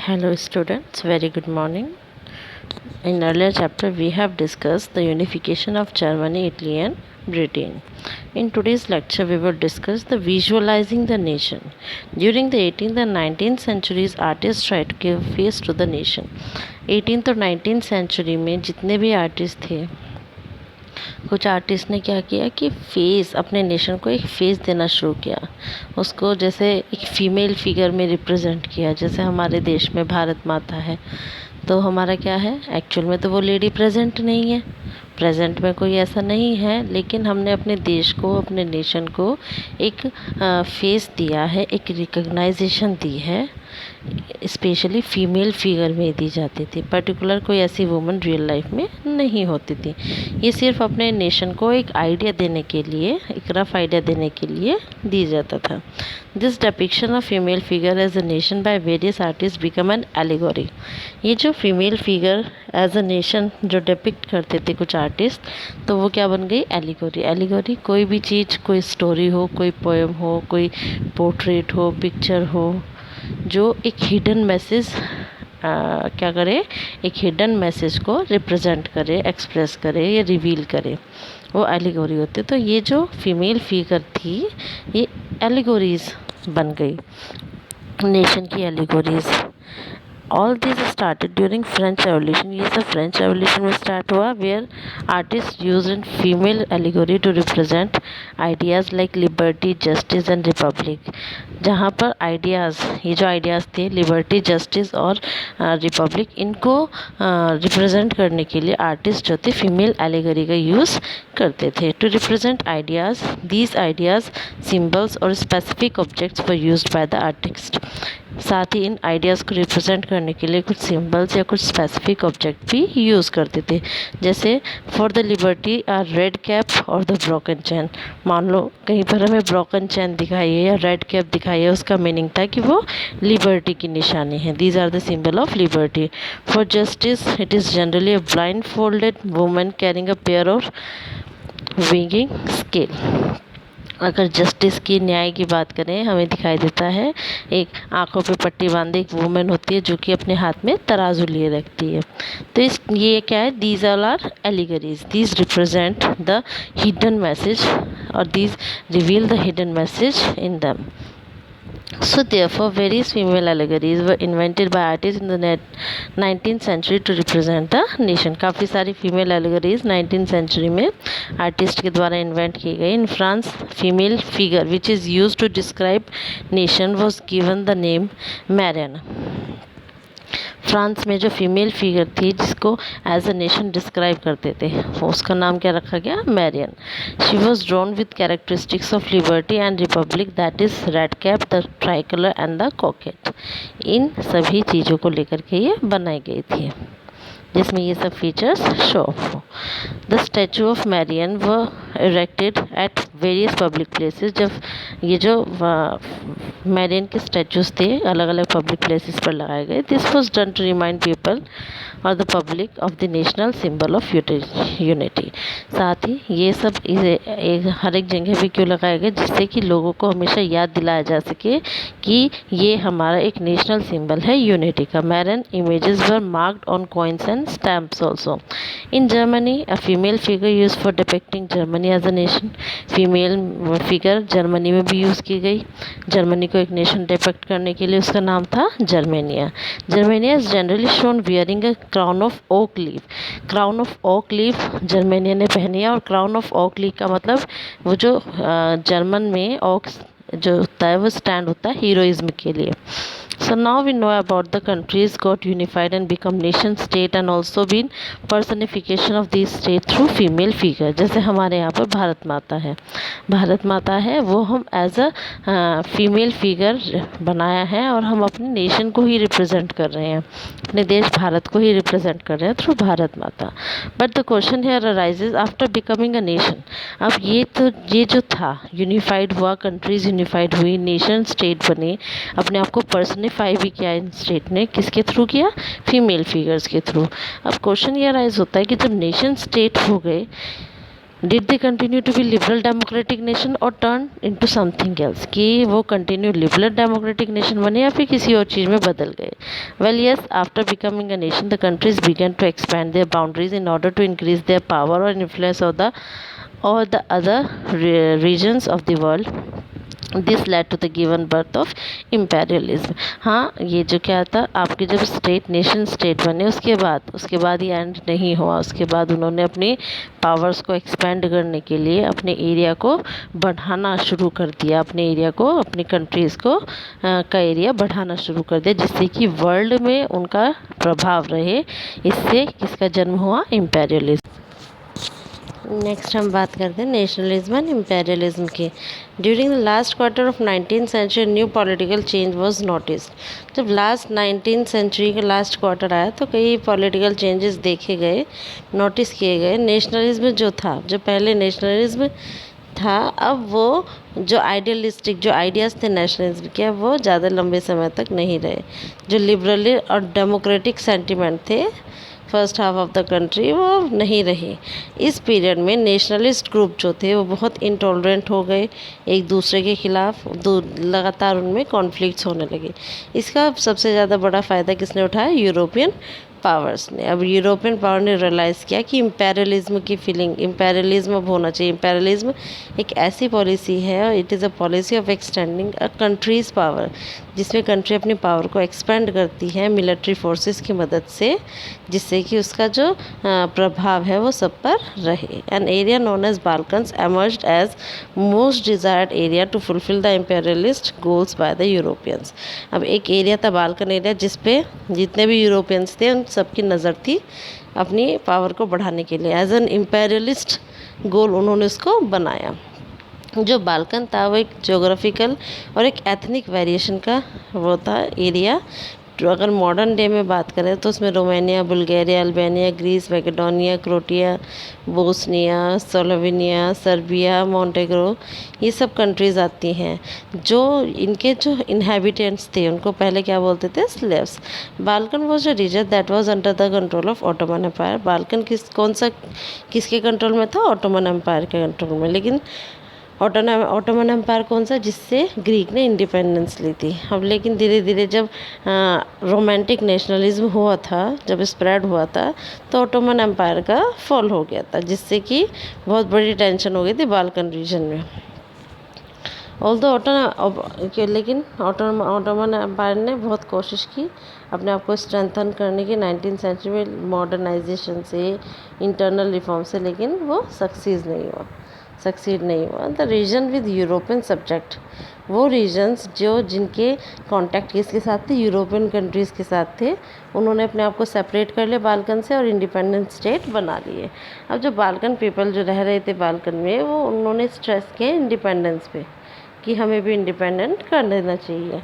Hello students, very good morning. In earlier chapter we have discussed the unification of Germany, Italy and Britain. In today's lecture we will discuss the visualizing the nation. During the 18th and 19th centuries artists tried to give face to the nation. 18th और 19th century में जितने भी artist थे, कुछ artist ने क्या किया कि फेस अपने नेशन को एक फेस देना शुरू किया, उसको जैसे एक फीमेल फिगर में रिप्रेजेंट किया। जैसे हमारे देश में भारत माता है तो हमारा क्या है, एक्चुअल में तो वो लेडी प्रेजेंट नहीं है, प्रेजेंट में कोई ऐसा नहीं है, लेकिन हमने अपने देश को, अपने नेशन को एक फेस दिया है, एक रिकग्नाइजेशन दी है। स्पेशली फ़ीमेल फिगर में दी जाती थी, पर्टिकुलर कोई ऐसी वुमन रियल लाइफ में नहीं होती थी। ये सिर्फ अपने नेशन को एक आइडिया देने के लिए, एक रफ आइडिया देने के लिए दी जाता था। This depiction of female figure as a nation by various artist become an allegory. ये जो female figure as a nation जो डिपिक्ट करते थे कुछ आर्टिस्ट, तो वो क्या बन गई, एलिगोरी। एलिगोरी कोई भी चीज़, कोई स्टोरी हो, कोई पोएम हो, कोई पोर्ट्रेट हो, पिक्चर हो, जो एक हिडन मैसेज क्या करे, एक हिडन मैसेज को रिप्रेजेंट करे, एक्सप्रेस करे या रिवील करे, वो एलिगोरी होती। तो ये जो फीमेल फिगर थी ये एलिगोरीज बन गई, नेशन की allegories. All this started during French revolution. ये सब फ्रेंच रेवोल्यूशन में स्टार्ट हुआ, where artists use in female allegory to represent ideas like liberty, justice and republic. जहाँ पर आइडियाज़, ये जो आइडियाज़ थे लिबर्टी, जस्टिस और रिपब्लिक, इनको रिप्रेजेंट करने के लिए आर्टिस्ट जो थे फीमेल एलिगोरी का यूज़ करते थे। To represent ideas, these ideas, symbols और specific objects were used by the artist. साथ ही इन आइडियाज़ को रिप्रेजेंट करने के लिए कुछ सिंबल्स या कुछ स्पेसिफिक ऑब्जेक्ट भी यूज़ करते थे। जैसे for the liberty a red cap और द ब्रोकन चैन। मान लो कहीं पर हमें ब्रोकन चैन दिखाई है या रेड कैप दिखाई है, उसका मीनिंग था कि वो लिबर्टी की निशानी है। These are the symbol of liberty. For justice it is generally a blindfolded woman carrying a pair of weighing scale. अगर जस्टिस की, न्याय की बात करें, हमें दिखाई देता है एक आंखों पे पट्टी बांधे एक वुमेन होती है जो कि अपने हाथ में तराजू लिए रखती है। तो ये क्या है, these all are allegories, these represent the hidden message और these reveal the hidden message in them. So therefore various female allegories were invented by artists in the 19th century to represent the nation। काफ़ी सारी female allegories 19th century में artist के द्वारा invent की गई। In France female figure which is use to describe nation was given the name Marianne. France में जो female figure थी जिसको एज अ नेशन डिस्क्राइब करते थे, उसका नाम क्या रखा गया, Marianne. She was drawn with characteristics of liberty and republic, that is red cap, the tricolour and the cockade. इन सभी चीज़ों को लेकर के ये बनाई गई थी जिसमें ये सब फीचर्स शो ऑफ हो। द स्टैचू ऑफ मैरियन व erected at various public places. जब ये जो मैरियन के स्टैचूज थे अलग अलग पब्लिक प्लेसेस पर लगाए गए। This was done to remind people और the public of the national symbol of unity. साथ ही ये सब हर एक जगह भी क्यों लगाए गए, जिससे कि लोगों को हमेशा याद दिलाया जा सके कि ये हमारा एक नेशनल सिंबल है यूनिटी का। Marianne images were marked on coins and stamps also. In Germany a female figure use for depicting Germany as a nation. Female figure Germany में भी यूज़ की गई। जर्मनी को एक नेशन डिपिक्ट करने के लिए उसका नाम था Germania. Germania is generally shown wearing a crown of oak leaf. Crown of oak leaf Germania ने पहनी है, और क्राउन ऑफ ओक लीफ का मतलब वो जो जर्मन में ओक जो होता है वो स्टैंड होता है हीरोइज्म के लिए। So now we know about the countries got unified and become nation state and also been personification of these state through female figure। जैसे हमारे यहाँ पर भारत माता है, भारत माता है वो हम एज अ फीमेल फिगर बनाया है और हम अपने नेशन को ही रिप्रेजेंट कर रहे हैं, अपने देश भारत को ही रिप्रेजेंट कर रहे हैं थ्रू भारत माता। But the question here arises after becoming a nation. अब ये जो था यूनिफाइड हुआ, कंट्रीज यूनिफाइड हुई, नेशन स्टेट बने, अपने आप को पर्सनिफाई भी किया इन स्टेट ने, किसके थ्रू किया, फीमेल फिगर्स के थ्रू। अब क्वेश्चन ये राइज होता है कि जब नेशन स्टेट हो गए, did they continue to be liberal democratic nation और टर्न इनटू समथिंग एल्स, कि वो कंटिन्यू लिबरल डेमोक्रेटिक नेशन बने या फिर किसी और चीज़ में बदल गए. Well yes, after becoming a nation the countries began to expand their boundaries in order to increase their power और influence of the or the other regions of the world. This led to the given birth of imperialism. हाँ, ये जो क्या था, आपके जब state nation state बने उसके बाद ये एंड नहीं हुआ. उसके बाद उन्होंने अपनी पावर्स को एक्सपेंड करने के लिए अपने एरिया को बढ़ाना शुरू कर दिया. अपने एरिया को, अपनी कंट्रीज़ को का एरिया बढ़ाना शुरू कर दिया, जिससे कि वर्ल्ड में उनका प्रभाव रहे. इससे किसका जन्म हुआ? इम्पेरियलिज्म. नेक्स्ट हम बात करते हैं नेशनलिज्म एंड इम्पेरियलिज्म की. During the last quarter of 19th century new political change was noticed. जब लास्ट 19th सेंचुरी का लास्ट क्वार्टर आया तो कई पॉलिटिकल चेंजेस देखे गए, नोटिस किए गए. नेशनलिज्म जो था, जो पहले नेशनलिज्म था, अब वो जो आइडियलिस्टिक जो आइडियाज़ थे नेशनलिज्म के, अब वो ज़्यादा लंबे समय तक नहीं रहे. जो लिबरली और डेमोक्रेटिक सेंटिमेंट थे first half of the country, वो नहीं रहे. इस पीरियड में नेशनलिस्ट ग्रुप जो थे वो बहुत इंटॉलरेंट हो गए एक दूसरे के खिलाफ. लगातार उनमें कॉन्फ्लिक्ट्स होने लगे. इसका सबसे ज़्यादा बड़ा फ़ायदा किसने उठाया? यूरोपियन पावर्स ने. अब यूरोपियन पावर ने रियलाइज़ किया कि इम्पेरियलिज्म की फीलिंग, इम्पेरियलिज्म अब होना चाहिए. इम्पेरियलिज्म एक ऐसी पॉलिसी है, it is a policy of extending a country's power, जिसमें कंट्री अपनी पावर को एक्सपेंड करती है मिलिट्री फोर्सेस की मदद से, जिससे कि उसका जो प्रभाव है वो सब पर रहे. An area known as Balkans emerged as most desired area to fulfil the imperialist goals by the Europeans. अब एक एरिया था बाल्कन एरिया, जिस पे जितने भी यूरोपियंस थे उन सबकी नज़र थी अपनी पावर को बढ़ाने के लिए. एज एन इम्पेरियलिस्ट गोल उन्होंने उसको बनाया. जो बाल्कन था वो एक जोग्राफिकल और एक एथनिक वेरिएशन का वो था एरिया. तो अगर मॉडर्न डे में बात करें तो उसमें Romania, Bulgaria, Albania, Greece, Macedonia, Croatia, Bosnia, Slovenia, Serbia, Montenegro, ये सब कंट्रीज़ आती हैं. जो इनके जो इन्हेबिटेंट्स थे उनको पहले क्या बोलते थे? Slaves. Balkan was a region that was under the control of Ottoman empire. Balkan किसके कंट्रोल में था? ऑटोमन एम्पायर के कंट्रोल में. लेकिन ऑटोमन एम्पायर कौन सा? जिससे ग्रीक ने इंडिपेंडेंस ली थी. अब लेकिन धीरे धीरे जब रोमांटिक नेशनलिज्म हुआ था, जब स्प्रेड हुआ था, तो ऑटोमन एम्पायर का फॉल हो गया था, जिससे कि बहुत बड़ी टेंशन हो गई थी बाल्कन रीजन में. लेकिन ऑटोमन एम्पायर ने बहुत कोशिश की अपने आप को स्ट्रेंथन करने की 19th सेंचुरी में मॉडर्नाइजेशन से, इंटरनल रिफॉर्म से, लेकिन वो सक्सीड नहीं हुआ. The region with European subject, वो रीजन्स जिनके कॉन्टैक्ट किसके साथ थे? यूरोपियन कंट्रीज़ के साथ थे. उन्होंने अपने आप को सेपरेट कर लिया बाल्कन से और इंडिपेंडेंट स्टेट बना लिए. अब जो बाल्कन पीपल जो रह रहे थे बाल्कन में, वो उन्होंने स्ट्रेस किया इंडिपेंडेंस पे कि हमें भी इंडिपेंडेंट कर देना चाहिए.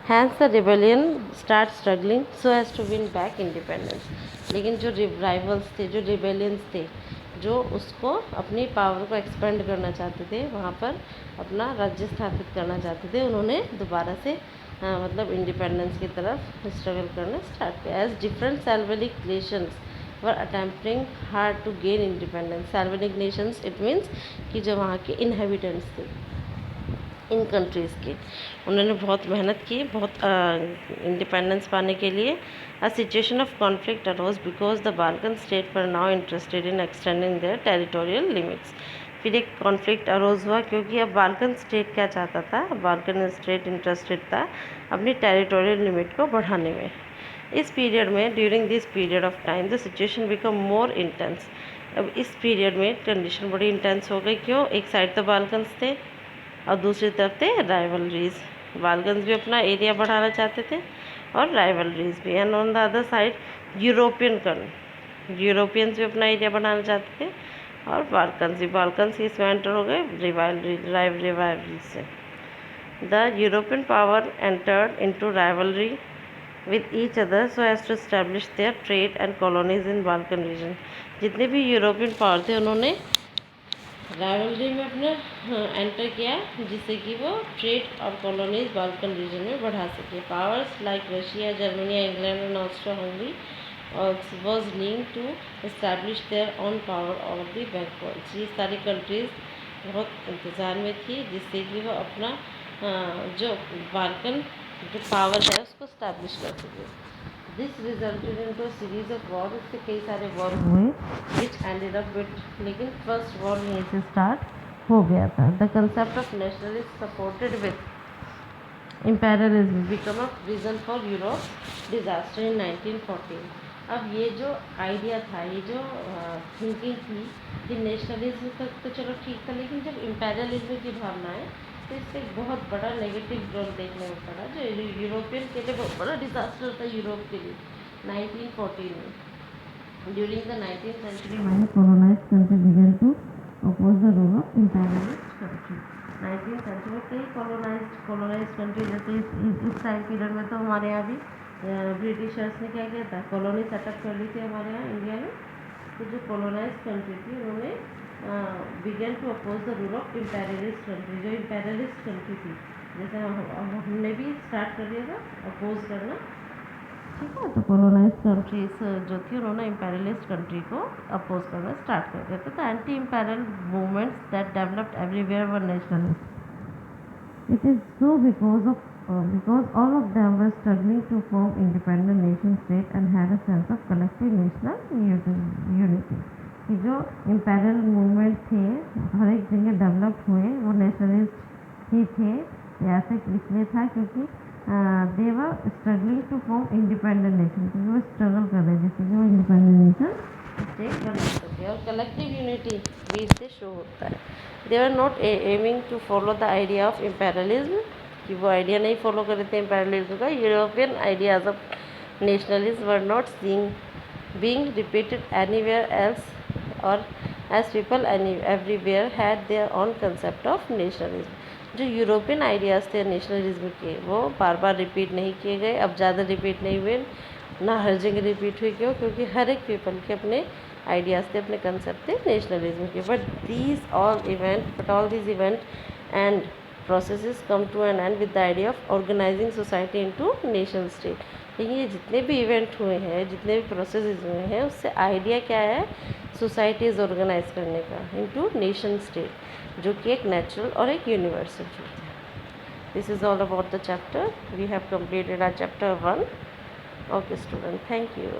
Hence the rebellion start struggling so as to win back independence. लेकिन जो राइवल्स थे, जो रिबेलियंस थे, जो उसको अपनी पावर को एक्सपेंड करना चाहते थे, वहाँ पर अपना राज्य स्थापित करना चाहते थे, उन्होंने दोबारा से मतलब इंडिपेंडेंस की तरफ स्ट्रगल करना स्टार्ट किया. As different Slavonic nations were attempting hard to gain independence. Slavonic nations it means कि जो वहाँ के इनहेबिटेंट्स थे इन कंट्रीज़ के, उन्होंने बहुत मेहनत की इंडिपेंडेंस पाने के लिए. A situation of conflict arose because the Balkan state were now interested in extending their territorial limits. फिर एक कॉन्फ्लिक्ट अरोज हुआ क्योंकि अब बाल्कन स्टेट क्या चाहता था? बाल्कन स्टेट इंटरेस्टेड था अपनी टेरिटोरियल लिमिट को बढ़ाने में. इस पीरियड में, during this period of time, the situation become more intense. अब इस पीरियड में कंडीशन बड़ी इंटेंस हो गई. क्यों? एक साइड तो बाल्कन्स थे और दूसरी तरफ थे राइवलरीज. बाल्कन्स भी अपना एरिया बढ़ाना चाहते थे और राइवलरीज भी. And on the other side Europeans भी अपना एरिया बढ़ाना चाहते थे और बाल्कन्स इसमें एंटर हो गए राइवलरी से. The European power entered into rivalry with each other so as to establish their trade and colonies in Balkan region. जितने भी यूरोपियन पावर थे उन्होंने राइवलरी में अपना एंटर किया, जिससे कि वो ट्रेड और कॉलोनीज बाल्कन रीजन में बढ़ा सके. Powers like Russia, Germany, England and Austro Hungary was linked to establish their own power over the backwards. ये सारी कंट्रीज़ बहुत इंतज़ार में थी जिससे कि वो अपना जो बाल्कन जो पावर है उसको स्टैब्लिश कर सके. This resulted in to series of war. इससे कई सारे वॉर हुए विच एंडेड अप विद, लेकिन फर्स्ट वॉर यहीं से स्टार्ट हो गया था. The concept of nationalist supported with imperialism become a reason for Europe disaster in 1914. अब ये जो आइडिया था, ये जो थिंकिंग थी कि नेशनलिज्म तक तो चलो ठीक था, लेकिन जब इम्पेरियलिज्म की भावना है तो इससे एक बहुत बड़ा नेगेटिव रोल देखने को पड़ा जो यूरोपियन के लिए बहुत बड़ा डिजास्टर था. यूरोप के लिए 1914 में during the 19th century many colonized countries began to oppose the rule of imperialist country. 19th century में कई कॉलोनाइज कंट्री, जैसे इस टाइम पीरियड में तो हमारे यहाँ भी ब्रिटिशर्स ने क्या किया था, कॉलोनी सेटअप कर ली थी हमारे यहाँ इंडिया में. तो जो कॉलोनाइज कंट्री थी उन्होंने began to oppose the rule of imperialist country. जो इम्पेरियलिस्ट कंट्री थी, जैसे हमने भी स्टार्ट कर दिया था अपोज करना, ठीक है. तो कॉलोनाइज कंट्रीज जो थी उन्होंने इम्पेरियलिस्ट कंट्री को अपोज करना स्टार्ट कर दिया था. तो anti imperial movements that developed everywhere were nationalist. It is so because all of them were struggling to form independent nation state and had a sense of collective national unity. कि जो imperial movement थे हर एक जगह develop हुए वो nationalist ही थे. ऐसे इसलिए था क्योंकि they were struggling to form independent nation, क्योंकि वो स्ट्रगल कर रहे थे कि वो इंडिपेंडेंट नेशन स्टेट बना सके. और कलेक्टिव यूनिटी भी इससे शो होता है. They are not aiming to follow the idea of imperialism, कि वो आइडिया नहीं फॉलो कर रहे थे इम्पेरियलिज्म का. European ideas of nationalism were not being repeated anywhere else और as people everywhere had their own concept of nationalism. जो European ideas थे नेशनलिज्म के वो बार बार रिपीट नहीं किए गए. अब ज़्यादा रिपीट नहीं हुए, ना हर जगह रिपीट हुई. क्यों? क्योंकि हर एक पीपल के अपने आइडियाज़ थे, अपने कंसेप्ट थे नेशनलिज्म के. But all these event and processes come to an end with the idea of organizing society into nation state. लेकिन ये जितने भी इवेंट हुए हैं, जितने भी प्रोसेसेस हुए हैं, उससे आइडिया क्या है, सोसाइटीज़ ऑर्गेनाइज करने का इनटू नेशन स्टेट, जो कि एक नेचुरल और एक यूनिवर्सल चीज़ है. This is all about the chapter. We have completed our chapter 1. Okay student, thank you.